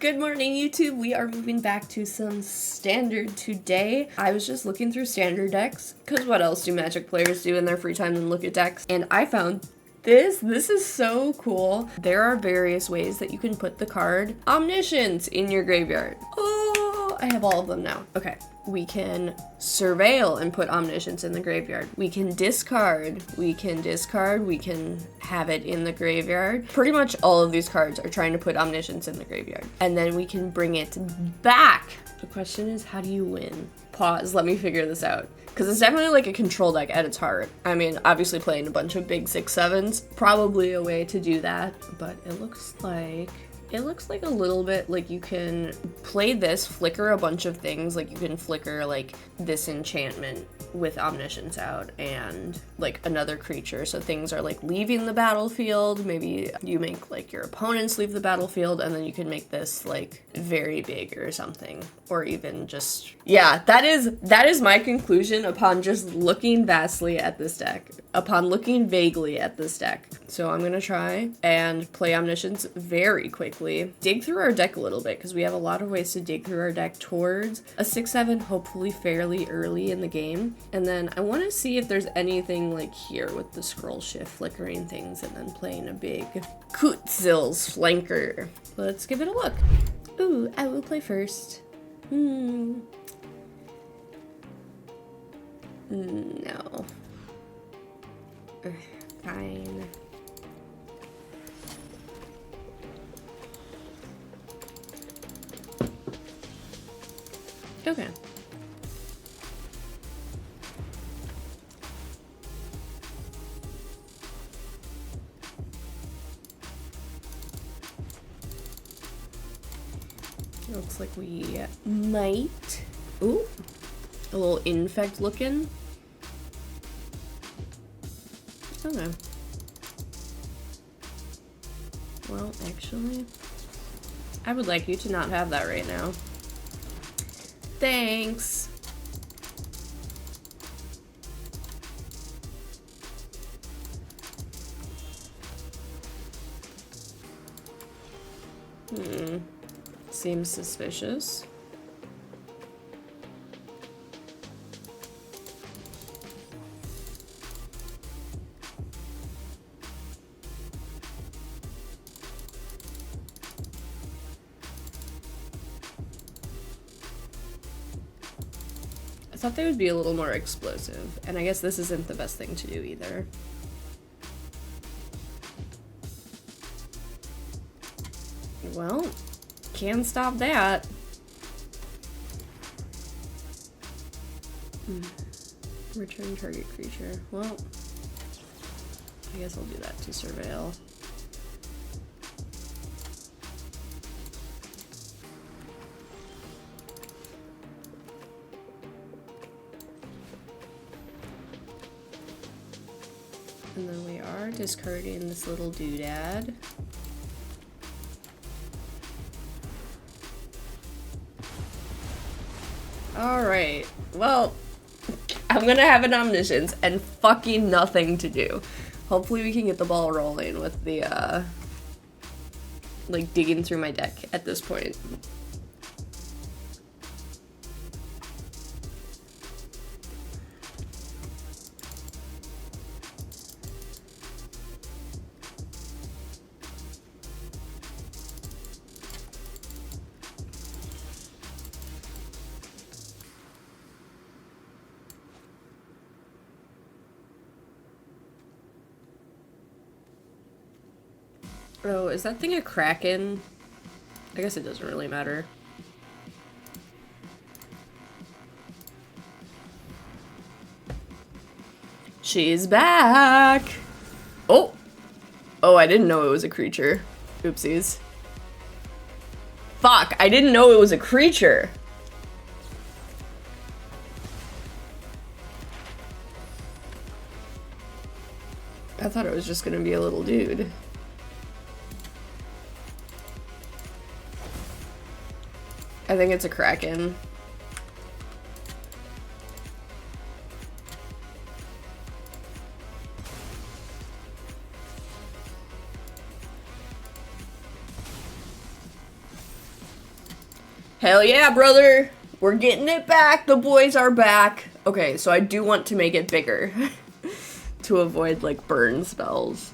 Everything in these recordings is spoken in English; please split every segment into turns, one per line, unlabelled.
Good morning, YouTube. We are moving back to some standard today. I was just looking through standard decks, because what else do Magic players do in their free time than look at decks? And I found this. This is so cool. There are various ways that you can put the card Omniscience in your graveyard. Oh, I have all of them now. Okay. We can surveil and put Omniscience in the graveyard. We can discard. We can have it in the graveyard. Pretty much all of these cards are trying to put Omniscience in the graveyard. And then we can bring it back. The question is, how do you win? Pause, let me figure this out. Because it's definitely like a control deck at its heart. I mean, obviously playing a bunch of big 6/7s, probably a way to do that, but it looks like a little bit like you can play this, flicker a bunch of things, like you can flicker like this enchantment with Omniscience out and like another creature, so things are like leaving the battlefield. Maybe you make like your opponents leave the battlefield and then you can make this like very big or something, or even just, yeah, that is my conclusion upon just looking vaguely at this deck. So I'm gonna try and play Omniscience very quickly, dig through our deck a little bit, because we have a lot of ways to dig through our deck towards a 6/7, hopefully fairly early in the game. And then I want to see if there's anything like here with the scroll shift flickering things and then playing a big Kutzil's flanker. Let's give it a look. Ooh, I will play first. No. Fine. Okay. Looks like we might. Ooh, a little infect looking. Okay. Well, actually, I would like you to not have that right now. Thanks. Seems suspicious. I thought they would be a little more explosive, and I guess this isn't the best thing to do either. Well, can't stop that. Return target creature. Well, I guess I'll do that to surveil. And then we are discarding this little doodad. Alright, well, I'm gonna have an Omniscience and fucking nothing to do. Hopefully we can get the ball rolling with the, like, digging through my deck at this point. Oh, is that thing a Kraken? I guess it doesn't really matter. She's back! Oh! Oh, I didn't know it was a creature. Oopsies. Fuck, I didn't know it was a creature! I thought it was just gonna be a little dude. I think it's a Kraken. Hell yeah, brother! We're getting it back! The boys are back! Okay, so I do want to make it bigger. To avoid, like, burn spells.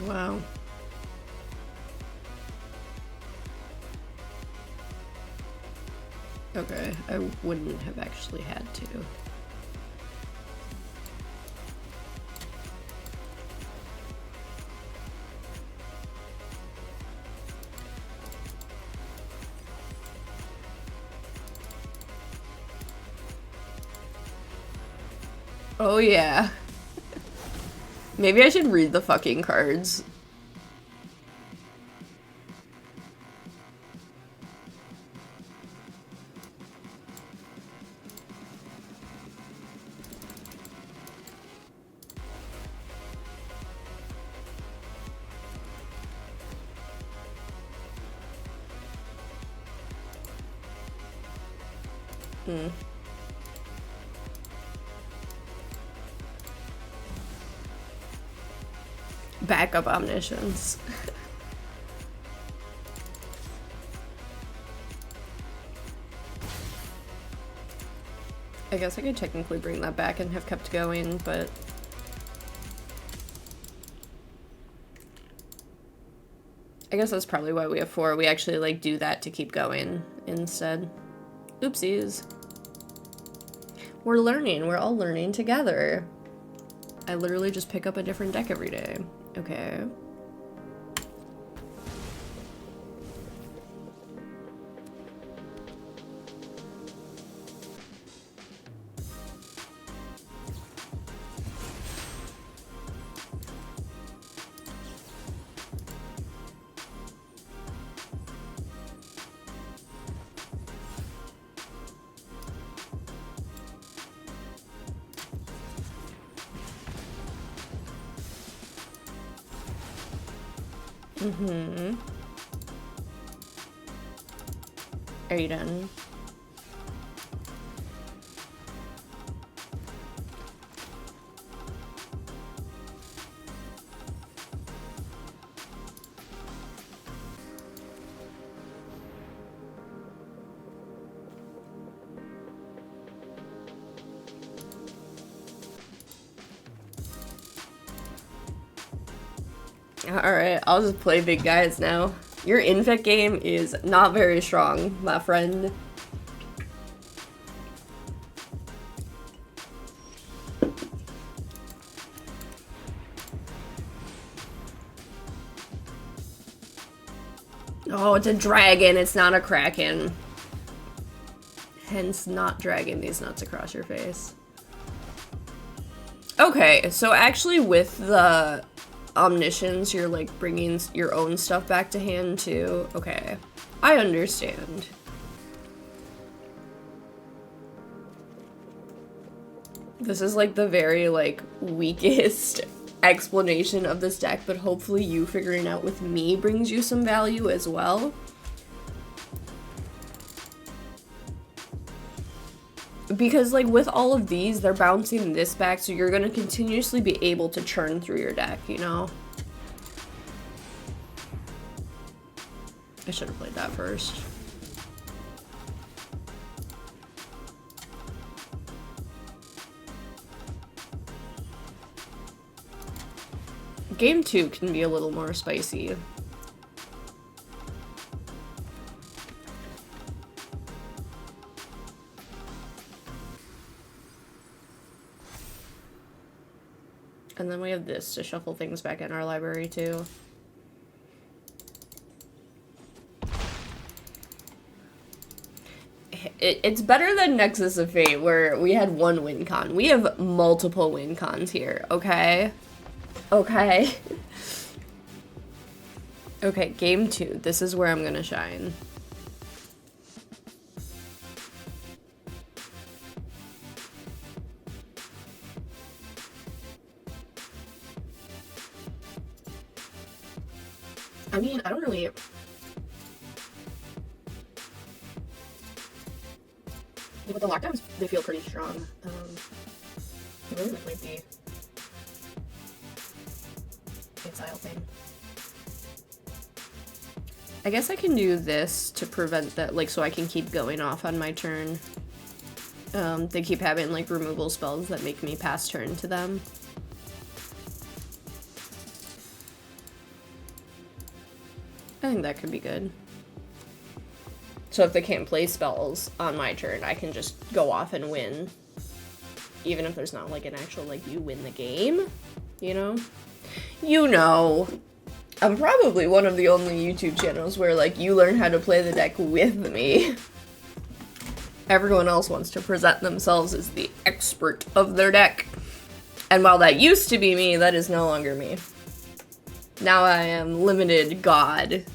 Wow. Okay, I wouldn't have actually had to. Oh yeah. Maybe I should read the fucking cards. Backup Omniscience. I guess I could technically bring that back and have kept going, but... I guess that's probably why we have 4. We actually, like, do that to keep going instead. Oopsies. We're learning. We're all learning together. I literally just pick up a different deck every day. Okay. Mm-hmm. Are you done? Alright, I'll just play big guys now. Your infect game is not very strong, my friend. Oh, it's a dragon, it's not a kraken. Hence not dragging these nuts across your face. Okay, so actually with the Omniscience, you're like bringing your own stuff back to hand too. Okay, I understand. This is like the very like weakest explanation of this deck, but hopefully you figuring out with me brings you some value as well. Because like with all of these, they're bouncing this back, so you're gonna continuously be able to churn through your deck, you know? I should have played that first. Game 2 can be a little more spicy. And then we have this to shuffle things back in our library too. It's better than Nexus of Fate, where we had 1 win con. We have multiple win cons here, okay? Okay. Okay, game 2. This is where I'm gonna shine. I mean, I don't really... Yeah, but the lockdowns, they feel pretty strong. It really might be... exile thing. I guess I can do this to prevent that, like, so I can keep going off on my turn. They keep having, like, removal spells that make me pass turn to them. I think that could be good. So if they can't play spells on my turn, I can just go off and win. Even if there's not, like, an actual, like, you win the game, you know? You know. I'm probably one of the only YouTube channels where, like, you learn how to play the deck with me. Everyone else wants to present themselves as the expert of their deck. And while that used to be me, that is no longer me. Now I am limited god /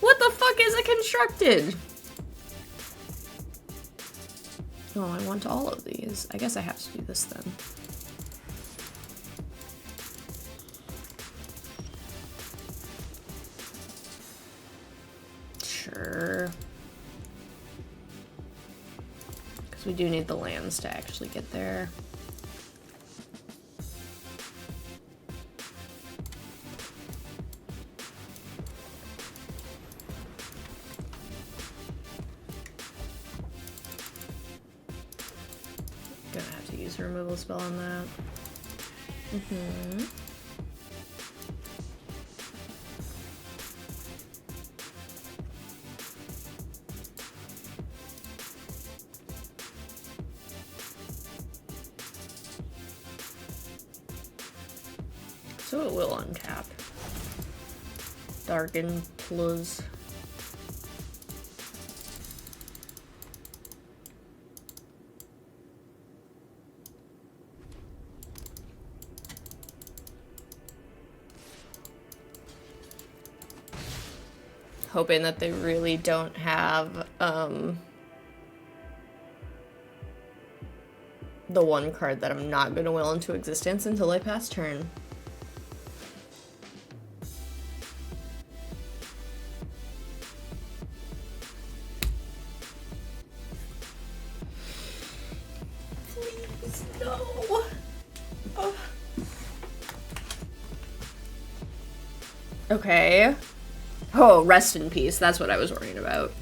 what the fuck is a constructed? Oh, I want all of these. I guess I have to do this then. Sure. Because we do need the lands to actually get there. Gonna have to use a removal spell on that. So it will untap. Darken plus. Hoping that they really don't have the one card that I'm not gonna will into existence until I pass turn. Please, no. Oh. Okay. Oh, rest in peace. That's what I was worrying about.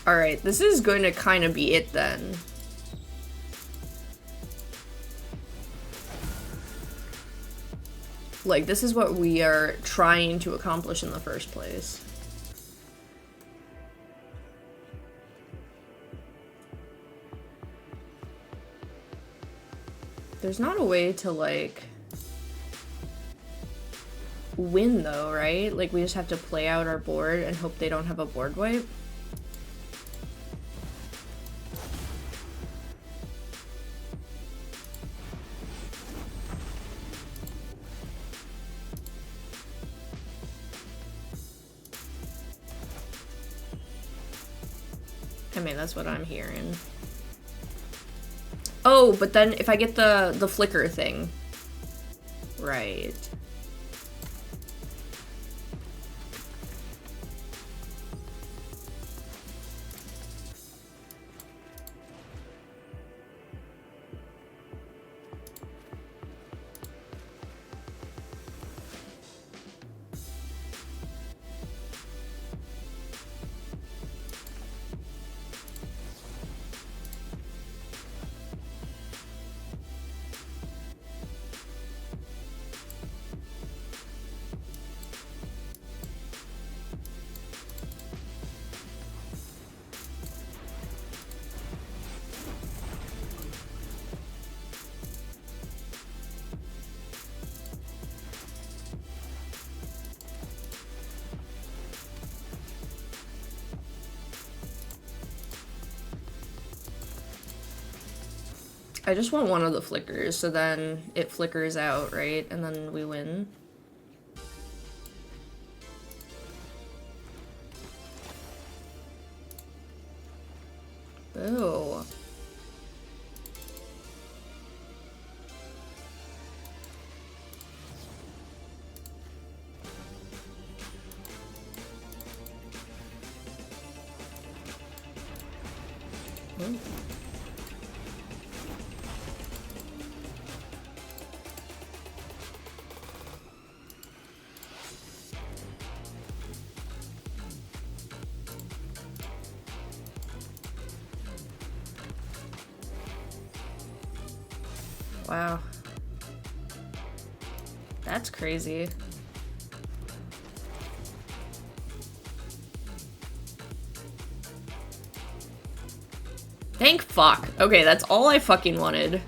Alright, this is going to kind of be it then. Like, this is what we are trying to accomplish in the first place. There's not a way to, like, win, though, right? Like, we just have to play out our board and hope they don't have a board wipe. I mean, that's what I'm hearing. Oh, but then if I get the flicker thing. Right. I just want one of the flickers, so then it flickers out, right? And then we win. Oh. Wow. That's crazy. Thank fuck. Okay, that's all I fucking wanted.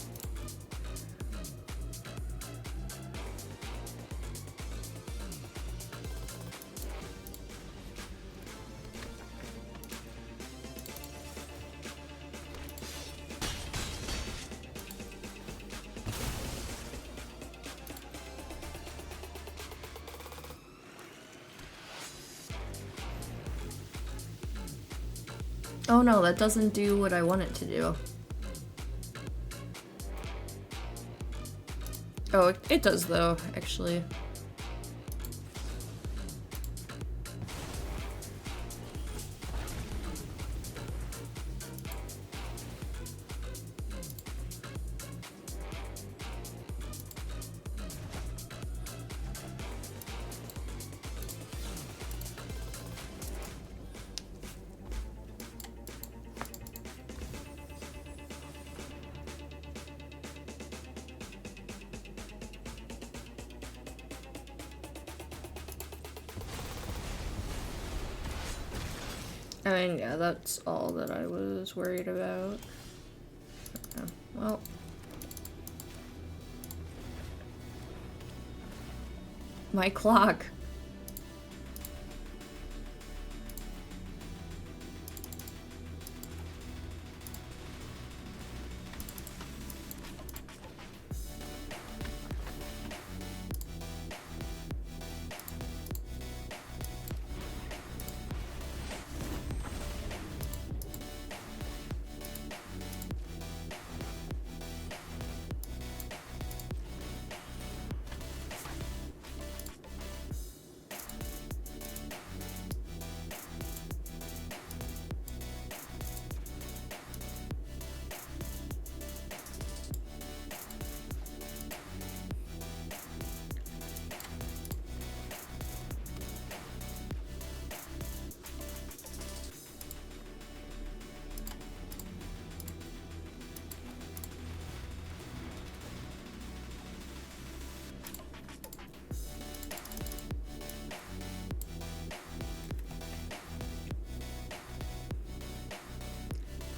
Oh no, that doesn't do what I want it to do. Oh, it does though, actually. I mean, yeah, that's all that I was worried about. Okay, well. My clock.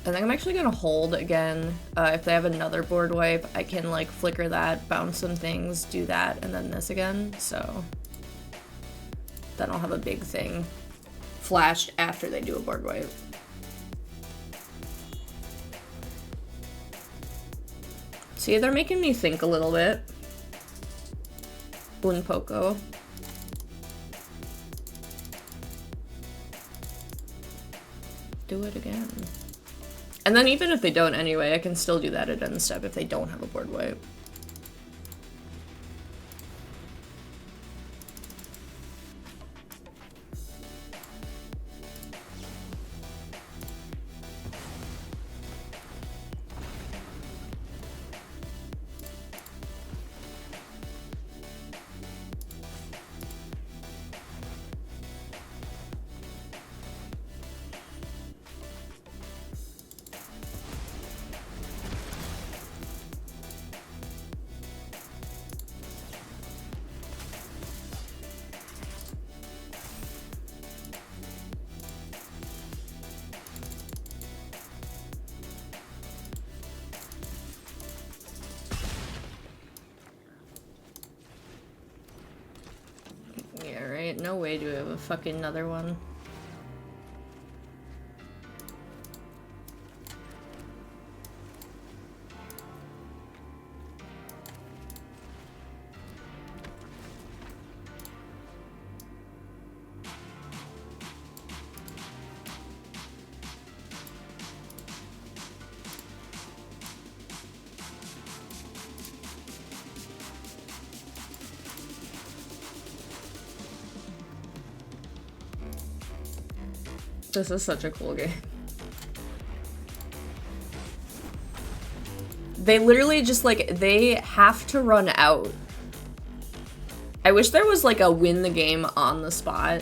I think I'm actually gonna hold again. If they have another board wipe, I can like flicker that, bounce some things, do that, and then this again, so then I'll have a big thing flashed after they do a board wipe. See, they're making me think a little bit. Un poco. Do it again. And then even if they don't anyway, I can still do that at end step if they don't have a board wipe. No way do we have a fucking another one. This is such a cool game. They literally just like, they have to run out. I wish there was like a win the game on the spot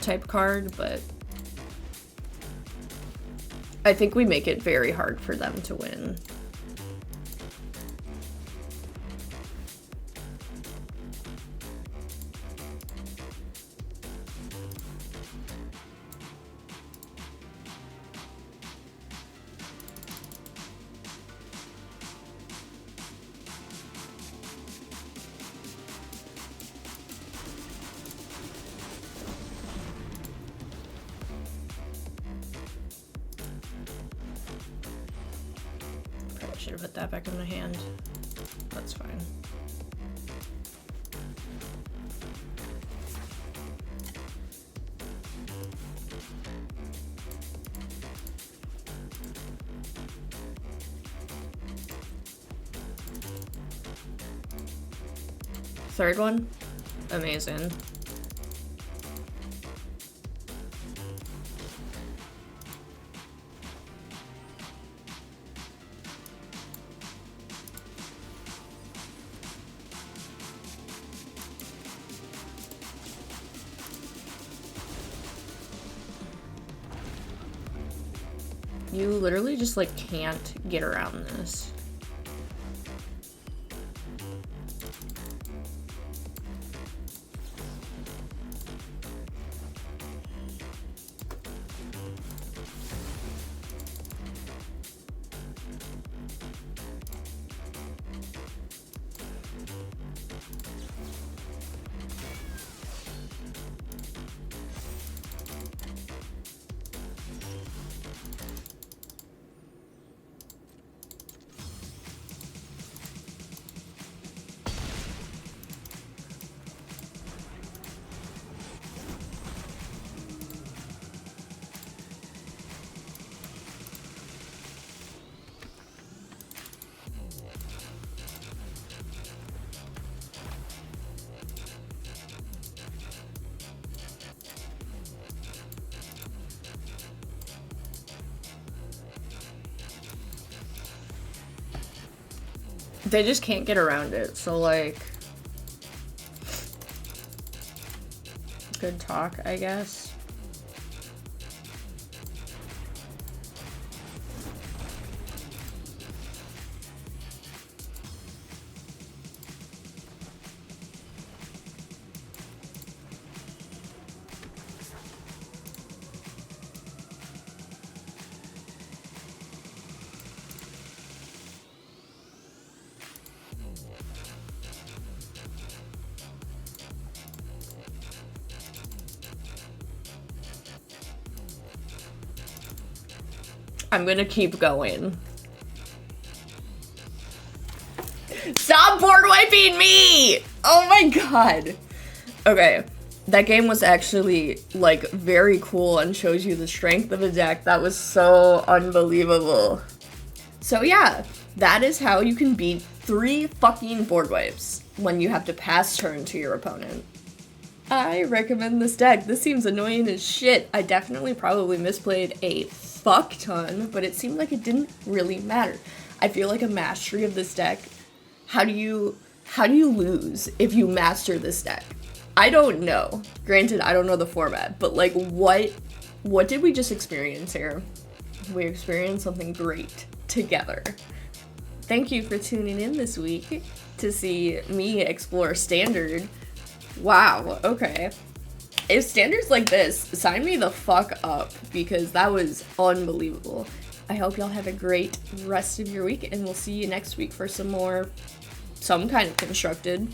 type card, but I think we make it very hard for them to win. should have put that back in my hand. That's fine. Third one, amazing. You literally just like can't get around this. They just can't get around it, so like, good talk, I guess. I'm gonna keep going. Stop board wiping me! Oh my god. Okay, that game was actually like very cool and shows you the strength of a deck. That was so unbelievable. So yeah, that is how you can beat 3 fucking board wipes when you have to pass turn to your opponent. I recommend this deck. This seems annoying as shit. I definitely probably misplayed a fuck ton, but it seemed like it didn't really matter. I feel like a mastery of this deck. How do you lose if you master this deck? I don't know. Granted, I don't know the format, but like what did we just experience here? We experienced something great together. Thank you for tuning in this week to see me explore Standard. Wow, okay. If Standard's like this, sign me the fuck up because that was unbelievable. I hope y'all have a great rest of your week and we'll see you next week for some kind of constructed.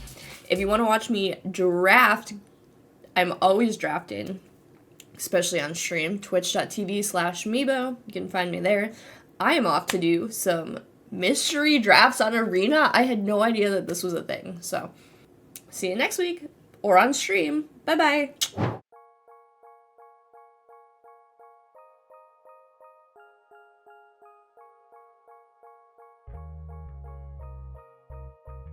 If you want to watch me draft, I'm always drafting, especially on stream, twitch.tv/Meebo. You can find me there. I am off to do some mystery drafts on Arena. I had no idea that this was a thing. So, see you next week or on stream. Bye-bye.